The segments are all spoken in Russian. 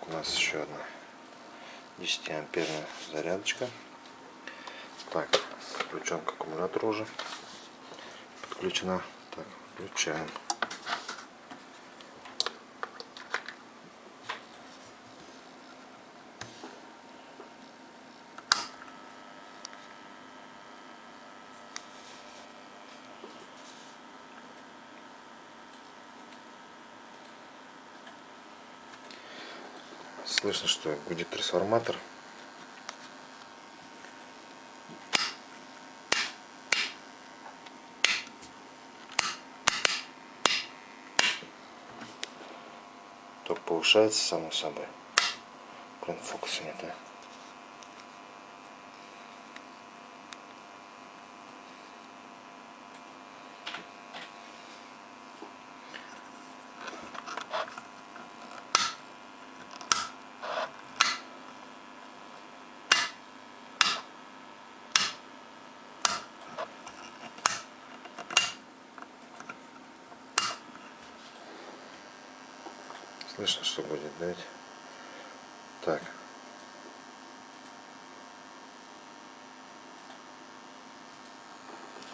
у нас еще одна 10-амперная зарядочка. Так, включен к аккумулятору уже. Подключена. Так, включаем. Слышно, что гудит трансформатор. Ток повышается само собой. Блин, фокуса нет, да? Слышно, что будет, да? Так.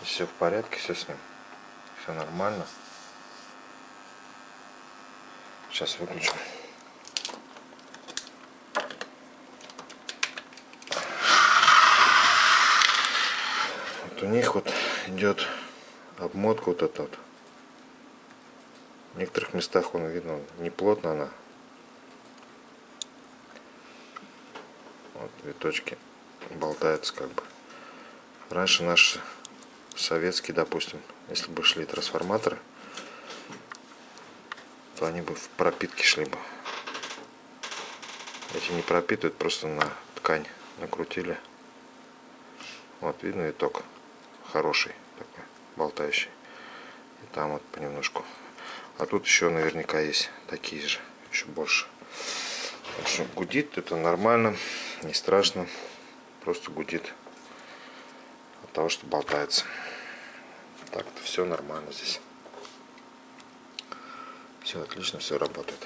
Все в порядке, все с ним. Все нормально. Сейчас выключу. Вот у них вот идет обмотка вот эта вот. В некоторых местах он видно не плотно она. Вот виточки болтаются как бы. Раньше наши советские, допустим, если бы шли трансформаторы, то они бы в пропитке шли бы. Эти не пропитывают, просто на ткань накрутили. Вот видно виток хороший такой, болтающий. И там вот понемножку. А тут еще наверняка есть такие же, еще больше. Так что гудит, это нормально, не страшно. Просто гудит от того, что болтается. Так-то все нормально здесь. Все отлично, все работает.